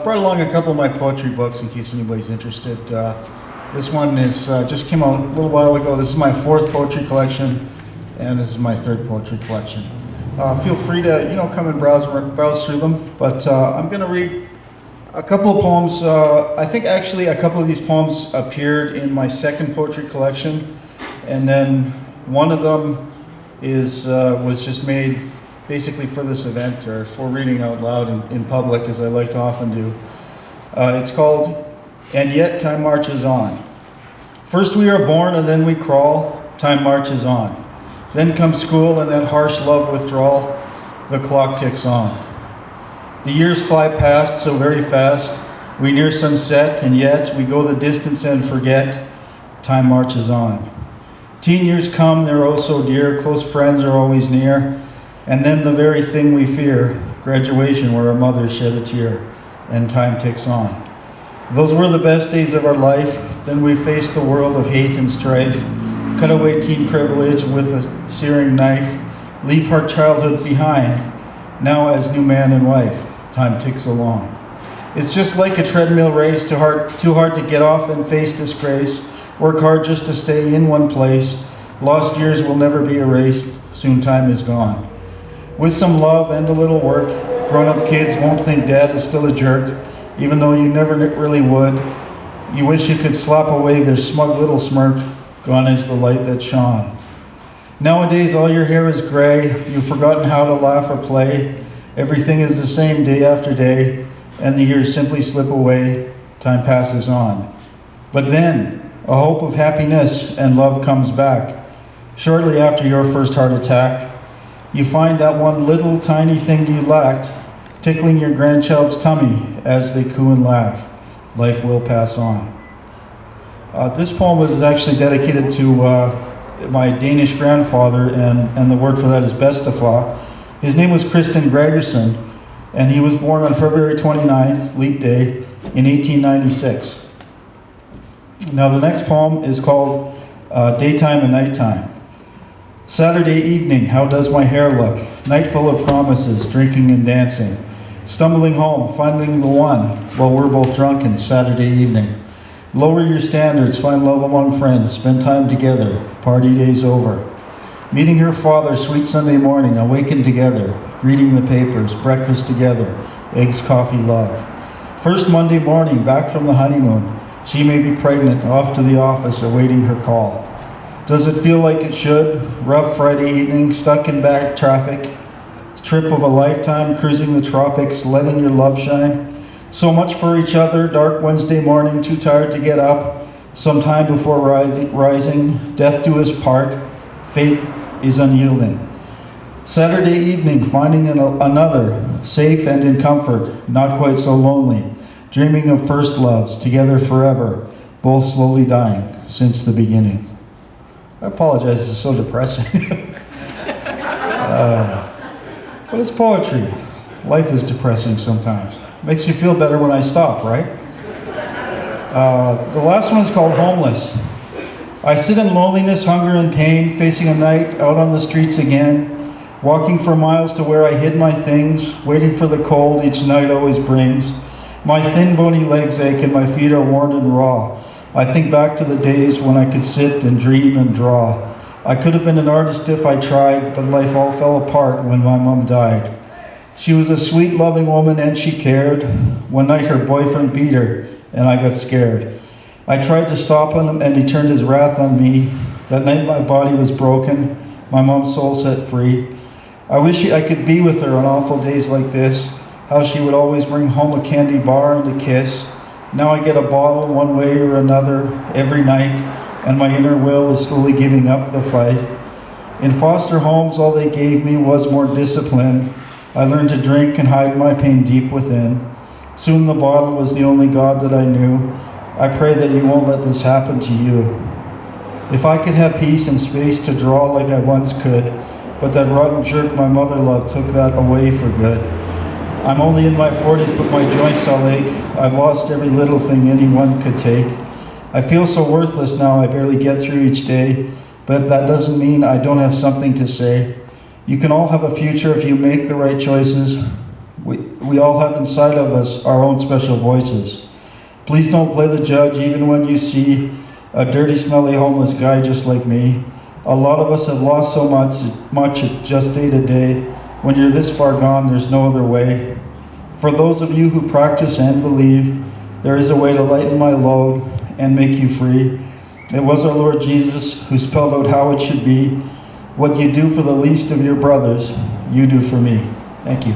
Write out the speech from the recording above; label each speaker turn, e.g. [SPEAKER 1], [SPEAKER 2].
[SPEAKER 1] brought along a couple of my poetry books in case anybody's interested. This one is just came out a little while ago. This is my fourth poetry collection, and this is my third poetry collection. Feel free to come and browse through them. But I'm going to read a couple of poems. I think actually a couple of these poems appeared in my second poetry collection, and then one of them was just made basically for this event, or for reading out loud in public, as I like to often do. It's called, "And Yet Time Marches On." First we are born and then we crawl, time marches on. Then comes school and that harsh love withdrawal, the clock ticks on. The years fly past so very fast, we near sunset, and yet we go the distance and forget, time marches on. Teen years come, they're oh so dear, close friends are always near, and then the very thing we fear, graduation where our mothers shed a tear, and time ticks on. Those were the best days of our life, then we faced the world of hate and strife, cut away teen privilege with a searing knife, leave our childhood behind, now as new man and wife, time ticks along. It's just like a treadmill race, too hard to get off and face disgrace, work hard just to stay in one place, lost years will never be erased, soon time is gone. With some love and a little work, grown-up kids won't think dad is still a jerk, even though you never really would. You wish you could slap away their smug little smirk, gone is the light that shone. Nowadays all your hair is gray, you've forgotten how to laugh or play, everything is the same day after day, and the years simply slip away, time passes on. But then, a hope of happiness and love comes back. Shortly after your first heart attack, you find that one little tiny thing you lacked, tickling your grandchild's tummy as they coo and laugh. Life will pass on. This poem was actually dedicated to my Danish grandfather, and the word for that is Bestefar. His name was Leif Gregersen, and he was born on February 29th, leap day, in 1896. Now the next poem is called Daytime and Nighttime. Saturday evening, how does my hair look? Night full of promises, drinking and dancing. Stumbling home, finding the one, while we're both drunken, Saturday evening. Lower your standards, find love among friends, spend time together, party days over. Meeting your father, sweet Sunday morning, awaken together, reading the papers, breakfast together, eggs, coffee, love. First Monday morning, back from the honeymoon, she may be pregnant, off to the office, awaiting her call. Does it feel like it should? Rough Friday evening, stuck in back traffic, trip of a lifetime, cruising the tropics, letting your love shine. So much for each other, dark Wednesday morning, too tired to get up, some time before rising, death to us part, fate is unyielding. Saturday evening, finding another, safe and in comfort, not quite so lonely, dreaming of first loves, together forever, both slowly dying since the beginning. I apologize, this is so depressing. But it's poetry. Life is depressing sometimes. Makes you feel better when I stop, right? The last one is called Homeless. I sit in loneliness, hunger, and pain, facing a night out on the streets again, walking for miles to where I hid my things, waiting for the cold each night always brings. My thin, bony legs ache and my feet are worn and raw. I think back to the days when I could sit and dream and draw. I could have been an artist if I tried, but life all fell apart when my mom died. She was a sweet, loving woman and she cared. One night her boyfriend beat her and I got scared. I tried to stop him and he turned his wrath on me. That night my body was broken, my mom's soul set free. I wish I could be with her on awful days like this, how she would always bring home a candy bar and a kiss. Now I get a bottle one way or another every night, and my inner will is slowly giving up the fight. In foster homes, all they gave me was more discipline. I learned to drink and hide my pain deep within. Soon the bottle was the only God that I knew. I pray that you won't let this happen to you. If I could have peace and space to draw like I once could, but that rotten jerk my mother loved took that away for good. I'm only in my 40s, but my joints all ache. I've lost every little thing anyone could take. I feel so worthless now, I barely get through each day, but that doesn't mean I don't have something to say. You can all have a future if you make the right choices. We all have inside of us our own special voices. Please don't play the judge even when you see a dirty, smelly, homeless guy just like me. A lot of us have lost so much just day to day. When you're this far gone, there's no other way. For those of you who practice and believe, there is a way to lighten my load and make you free. It was our Lord Jesus who spelled out how it should be. What you do for the least of your brothers, you do for me. Thank you.